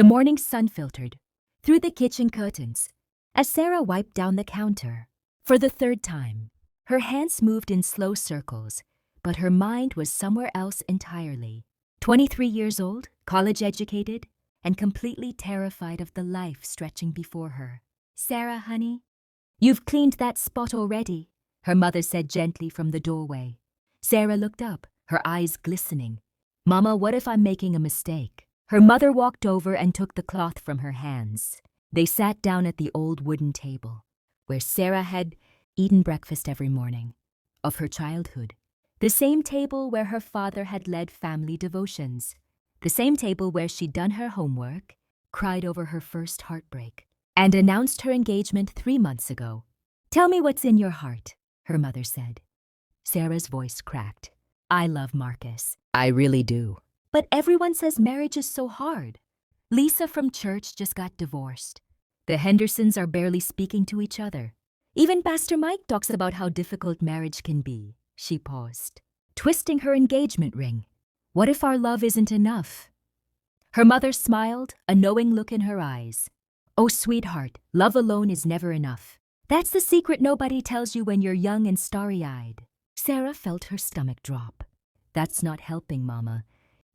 The morning sun filtered through the kitchen curtains as Sarah wiped down the counter. For the third time, her hands moved in slow circles, but her mind was somewhere else entirely. 23 years old, college-educated, and completely terrified of the life stretching before her. "Sarah, honey, you've cleaned that spot already," her mother said gently from the doorway. Sarah looked up, her eyes glistening. "Mama, what if I'm making a mistake?" Her mother walked over and took the cloth from her hands. They sat down at the old wooden table, where Sarah had eaten breakfast every morning of her childhood. The same table where her father had led family devotions. The same table where she'd done her homework, cried over her first heartbreak, and announced her engagement 3 months ago. "Tell me what's in your heart," her mother said. Sarah's voice cracked. "I love Marcus. I really do. But everyone says marriage is so hard. Lisa from church just got divorced. The Hendersons are barely speaking to each other. Even Pastor Mike talks about how difficult marriage can be." She paused, twisting her engagement ring. "What if our love isn't enough?" Her mother smiled, a knowing look in her eyes. "Oh, sweetheart, love alone is never enough. That's the secret nobody tells you when you're young and starry-eyed." Sarah felt her stomach drop. "That's not helping, Mama."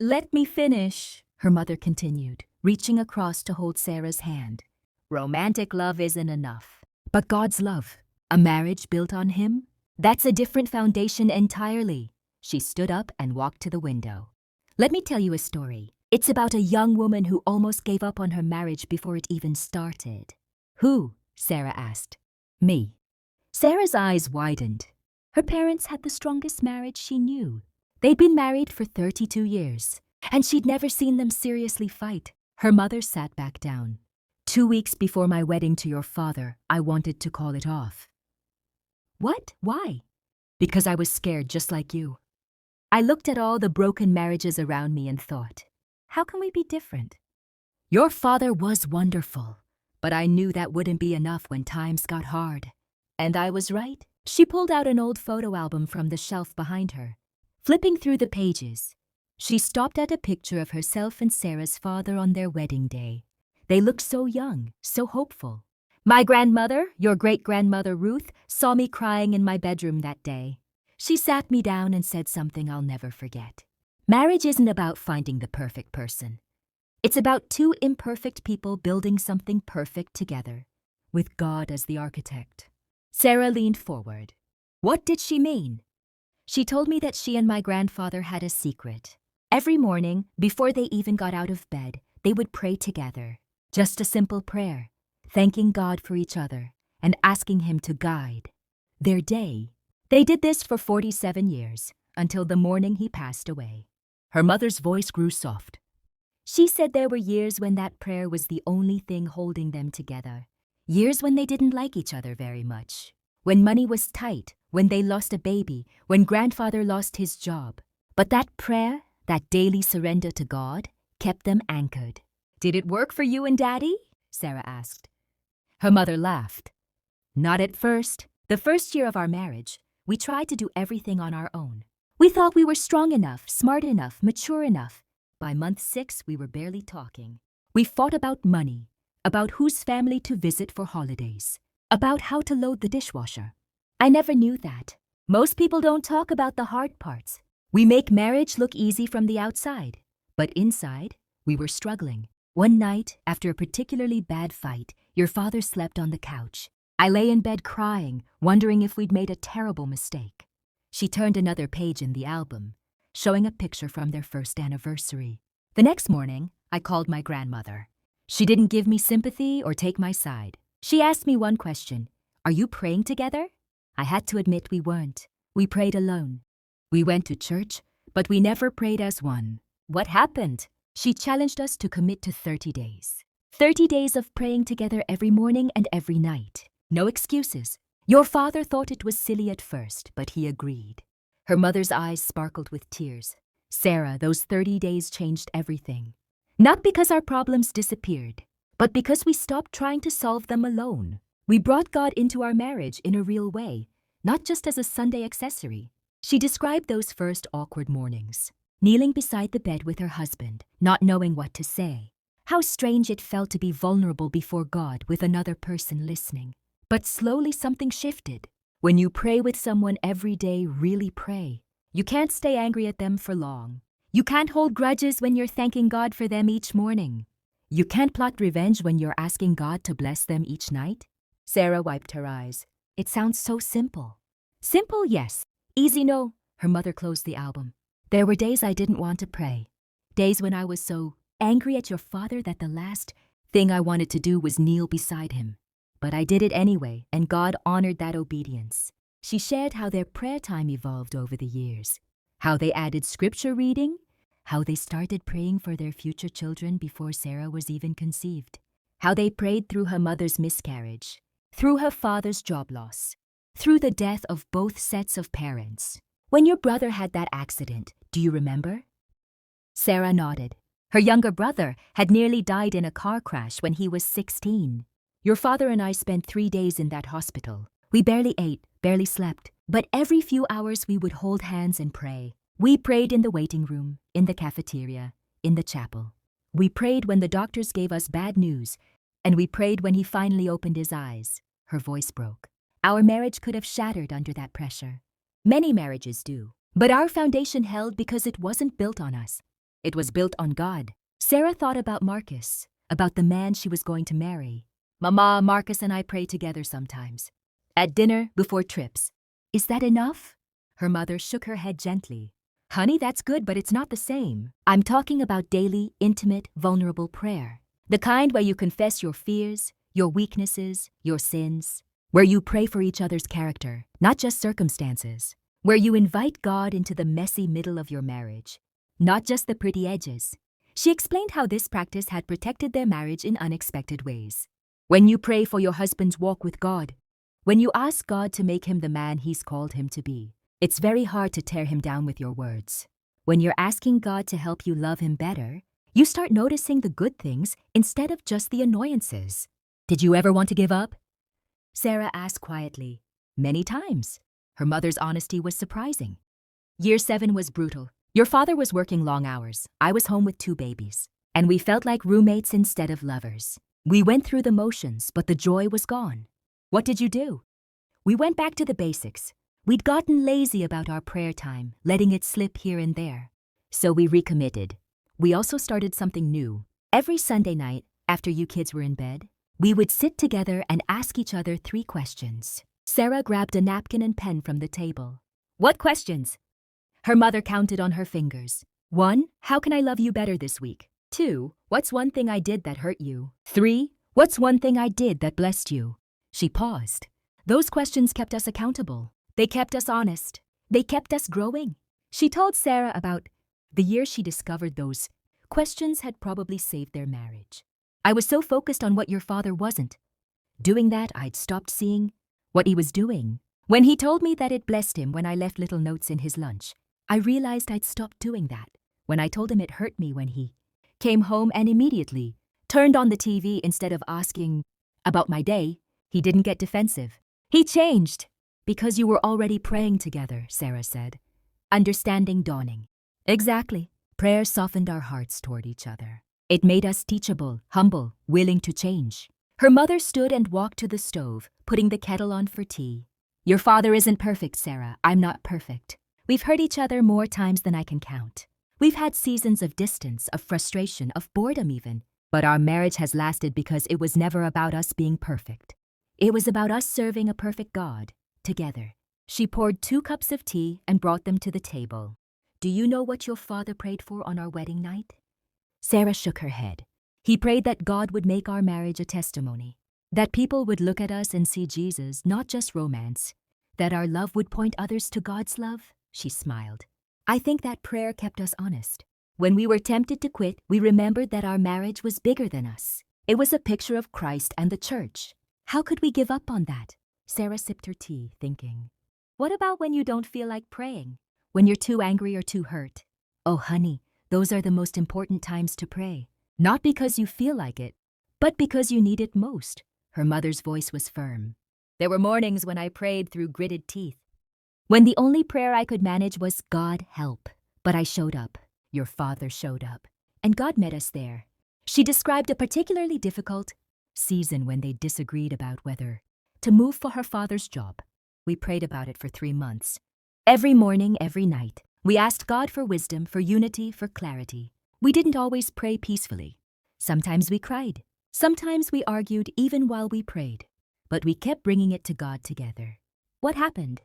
"Let me finish," her mother continued, reaching across to hold Sarah's hand. "Romantic love isn't enough. But God's love, a marriage built on Him, that's a different foundation entirely." She stood up and walked to the window. "Let me tell you a story. It's about a young woman who almost gave up on her marriage before it even started." "Who?" Sarah asked. "Me." Sarah's eyes widened. Her parents had the strongest marriage she knew. They'd been married for 32 years, and she'd never seen them seriously fight. Her mother sat back down. "2 weeks before my wedding to your father, I wanted to call it off." "What? Why?" "Because I was scared, just like you. I looked at all the broken marriages around me and thought, how can we be different? Your father was wonderful, but I knew that wouldn't be enough when times got hard. And I was right." She pulled out an old photo album from the shelf behind her. Flipping through the pages, she stopped at a picture of herself and Sarah's father on their wedding day. They looked so young, so hopeful. "My grandmother, your great-grandmother Ruth, saw me crying in my bedroom that day. She sat me down and said something I'll never forget. Marriage isn't about finding the perfect person. It's about 2 imperfect people building something perfect together, with God as the architect." Sarah leaned forward. "What did she mean?" "She told me that she and my grandfather had a secret. Every morning, before they even got out of bed, they would pray together. Just a simple prayer, thanking God for each other and asking Him to guide their day. They did this for 47 years, until the morning he passed away." Her mother's voice grew soft. "She said there were years when that prayer was the only thing holding them together. Years when they didn't like each other very much. When money was tight, when they lost a baby, when grandfather lost his job. But that prayer, that daily surrender to God, kept them anchored." "Did it work for you and Daddy?" Sarah asked. Her mother laughed. "Not at first. The first year of our marriage, we tried to do everything on our own. We thought we were strong enough, smart enough, mature enough. By month 6, we were barely talking. We fought about money, about whose family to visit for holidays, about how to load the dishwasher. I never knew that. Most people don't talk about the hard parts. We make marriage look easy from the outside, but inside, we were struggling. One night, after a particularly bad fight, your father slept on the couch. I lay in bed crying, wondering if we'd made a terrible mistake." She turned another page in the album, showing a picture from their first anniversary. "The next morning, I called my grandmother. She didn't give me sympathy or take my side. She asked me one question, 'Are you praying together?' I had to admit we weren't. We prayed alone. We went to church, but we never prayed as one." "What happened?" She challenged us to commit to 30 days. 30 days of praying together every morning and every night. No excuses. Your father thought it was silly at first, but he agreed." Her mother's eyes sparkled with tears. "Sarah, those 30 days changed everything. Not because our problems disappeared, but because we stopped trying to solve them alone. We brought God into our marriage in a real way, not just as a Sunday accessory." She described those first awkward mornings, kneeling beside the bed with her husband, not knowing what to say. How strange it felt to be vulnerable before God with another person listening. But slowly something shifted. When you pray with someone every day, really pray, you can't stay angry at them for long. You can't hold grudges when you're thanking God for them each morning. You can't plot revenge when you're asking God to bless them each night. Sarah wiped her eyes. It sounds so simple. Simple, yes. Easy, no. Her mother closed the album. There were days I didn't want to pray. Days when I was so angry at your father that the last thing I wanted to do was kneel beside him. But I did it anyway, and God honored that obedience. She shared how their prayer time evolved over the years, how they added scripture reading, how they started praying for their future children before Sarah was even conceived, how they prayed through her mother's miscarriage, through her father's job loss, through the death of both sets of parents. When your brother had that accident, do you remember? Sarah nodded. Her younger brother had nearly died in a car crash when he was 16. Your father and I spent 3 days in that hospital. We barely ate, barely slept, but every few hours we would hold hands and pray. We prayed in the waiting room, in the cafeteria, in the chapel. We prayed when the doctors gave us bad news, and we prayed when he finally opened his eyes. Her voice broke. Our marriage could have shattered under that pressure. Many marriages do. But our foundation held because it wasn't built on us. It was built on God. Sarah thought about Marcus, about the man she was going to marry. Mama, Marcus and I pray together sometimes. At dinner, before trips. Is that enough? Her mother shook her head gently. Honey, that's good, but it's not the same. I'm talking about daily, intimate, vulnerable prayer. The kind where you confess your fears, your weaknesses, your sins. Where you pray for each other's character, not just circumstances. Where you invite God into the messy middle of your marriage, not just the pretty edges. She explained how this practice had protected their marriage in unexpected ways. When you pray for your husband's walk with God, when you ask God to make him the man He's called him to be, it's very hard to tear him down with your words. When you're asking God to help you love him better, you start noticing the good things instead of just the annoyances. Did you ever want to give up? Sarah asked quietly. Many times. Her mother's honesty was surprising. Year 7 was brutal. Your father was working long hours. I was home with 2 babies. And we felt like roommates instead of lovers. We went through the motions, but the joy was gone. What did you do? We went back to the basics. We'd gotten lazy about our prayer time, letting it slip here and there. So we recommitted. We also started something new. Every Sunday night, after you kids were in bed, we would sit together and ask each other 3 questions. Sarah grabbed a napkin and pen from the table. What questions? Her mother counted on her fingers. 1. How can I love you better this week? 2. What's one thing I did that hurt you? 3. What's one thing I did that blessed you? She paused. Those questions kept us accountable. They kept us honest. They kept us growing. She told Sarah about the year she discovered those questions had probably saved their marriage. I was so focused on what your father wasn't doing that I'd stopped seeing what he was doing. When he told me that it blessed him when I left little notes in his lunch, I realized I'd stopped doing that. When I told him it hurt me when he came home and immediately turned on the TV instead of asking about my day, he didn't get defensive. He changed. Because you were already praying together, Sarah said. Understanding dawning. Exactly. Prayer softened our hearts toward each other. It made us teachable, humble, willing to change. Her mother stood and walked to the stove, putting the kettle on for tea. Your father isn't perfect, Sarah. I'm not perfect. We've hurt each other more times than I can count. We've had seasons of distance, of frustration, of boredom even. But our marriage has lasted because it was never about us being perfect. It was about us serving a perfect God, together. She poured 2 cups of tea and brought them to the table. Do you know what your father prayed for on our wedding night? Sarah shook her head. He prayed that God would make our marriage a testimony, that people would look at us and see Jesus, not just romance, that our love would point others to God's love. She smiled. I think that prayer kept us honest. When we were tempted to quit, we remembered that our marriage was bigger than us. It was a picture of Christ and the church. How could we give up on that? Sarah sipped her tea, thinking. What about when you don't feel like praying? When you're too angry or too hurt? Oh, honey, those are the most important times to pray. Not because you feel like it, but because you need it most. Her mother's voice was firm. There were mornings when I prayed through gritted teeth. When the only prayer I could manage was, God help. But I showed up. Your father showed up. And God met us there. She described a particularly difficult season when they disagreed about whether to move for her father's job. We prayed about it for 3 months. Every morning, every night, we asked God for wisdom, for unity, for clarity. We didn't always pray peacefully. Sometimes we cried. Sometimes we argued even while we prayed. But we kept bringing it to God together. What happened?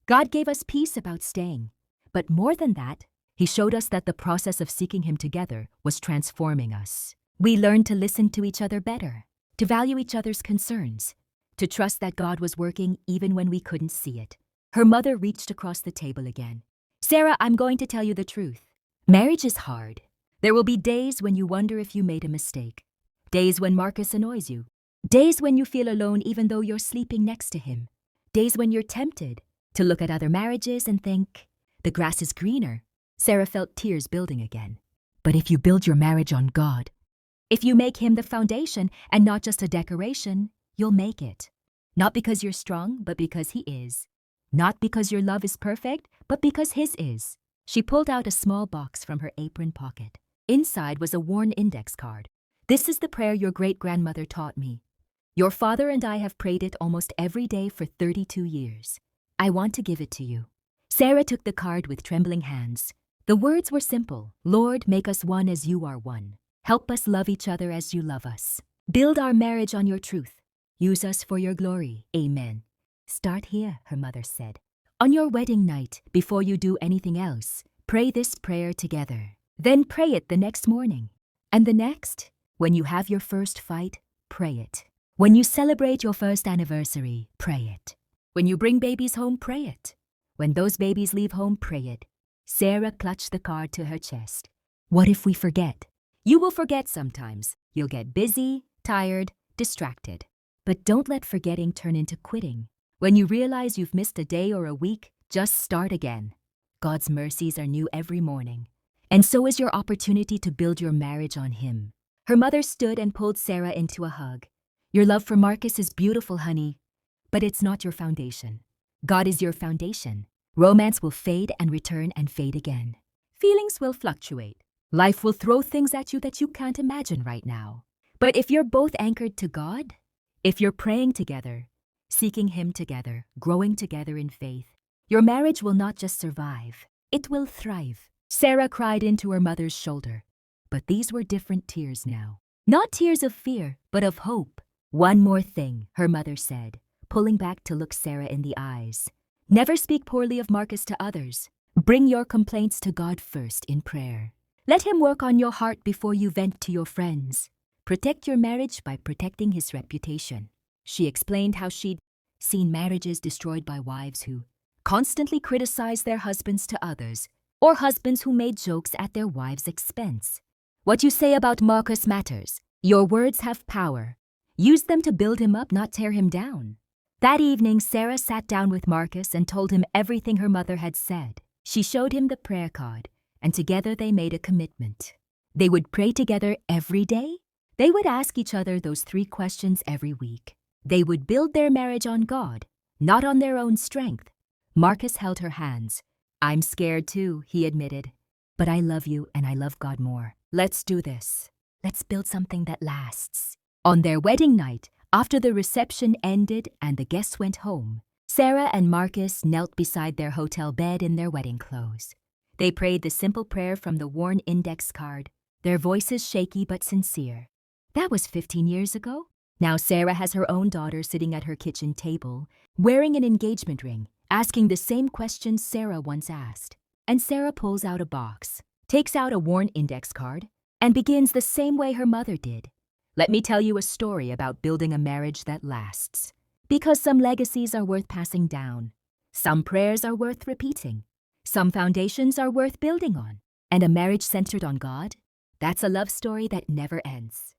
God gave us peace about staying. But more than that, He showed us that the process of seeking Him together was transforming us. We learned to listen to each other better, to value each other's concerns, to trust that God was working even when we couldn't see it. Her mother reached across the table again. Sarah, I'm going to tell you the truth. Marriage is hard. There will be days when you wonder if you made a mistake. Days when Marcus annoys you. Days when you feel alone even though you're sleeping next to him. Days when you're tempted to look at other marriages and think, the grass is greener. Sarah felt tears building again. But if you build your marriage on God, if you make Him the foundation and not just a decoration, you'll make it. Not because you're strong, but because He is. Not because your love is perfect, but because His is. She pulled out a small box from her apron pocket. Inside was a worn index card. This is the prayer your great-grandmother taught me. Your father and I have prayed it almost every day for 32 years. I want to give it to you. Sarah took the card with trembling hands. The words were simple. Lord, make us one as you are one. Help us love each other as you love us. Build our marriage on your truth. Use us for your glory. Amen. Start here, her mother said. On your wedding night, before you do anything else, pray this prayer together. Then pray it the next morning. And the next, when you have your first fight, pray it. When you celebrate your first anniversary, pray it. When you bring babies home, pray it. When those babies leave home, pray it. Sarah clutched the card to her chest. What if we forget? You will forget sometimes. You'll get busy, tired, distracted. But don't let forgetting turn into quitting. When you realize you've missed a day or a week, just start again. God's mercies are new every morning. And so is your opportunity to build your marriage on Him. Her mother stood and pulled Sarah into a hug. Your love for Marcus is beautiful, honey, but it's not your foundation. God is your foundation. Romance will fade and return and fade again. Feelings will fluctuate. Life will throw things at you that you can't imagine right now. But if you're both anchored to God, if you're praying together, seeking Him together, growing together in faith, your marriage will not just survive, it will thrive. Sarah cried into her mother's shoulder, but these were different tears now. Not tears of fear, but of hope. One more thing, her mother said, pulling back to look Sarah in the eyes. Never speak poorly of Marcus to others. Bring your complaints to God first in prayer. Let Him work on your heart before you vent to your friends. Protect your marriage by protecting his reputation. She explained how she'd seen marriages destroyed by wives who constantly criticized their husbands to others, or husbands who made jokes at their wives' expense. What you say about Marcus matters. Your words have power. Use them to build him up, not tear him down. That evening, Sarah sat down with Marcus and told him everything her mother had said. She showed him the prayer card, and together they made a commitment. They would pray together every day. They would ask each other those 3 questions every week. They would build their marriage on God, not on their own strength. Marcus held her hands. I'm scared too, he admitted. But I love you and I love God more. Let's do this. Let's build something that lasts. On their wedding night, after the reception ended and the guests went home, Sarah and Marcus knelt beside their hotel bed in their wedding clothes. They prayed the simple prayer from the worn index card, their voices shaky but sincere. That was 15 years ago. Now Sarah has her own daughter sitting at her kitchen table, wearing an engagement ring, asking the same questions Sarah once asked. And Sarah pulls out a box, takes out a worn index card, and begins the same way her mother did. Let me tell you a story about building a marriage that lasts. Because some legacies are worth passing down. Some prayers are worth repeating. Some foundations are worth building on. And a marriage centered on God, that's a love story that never ends.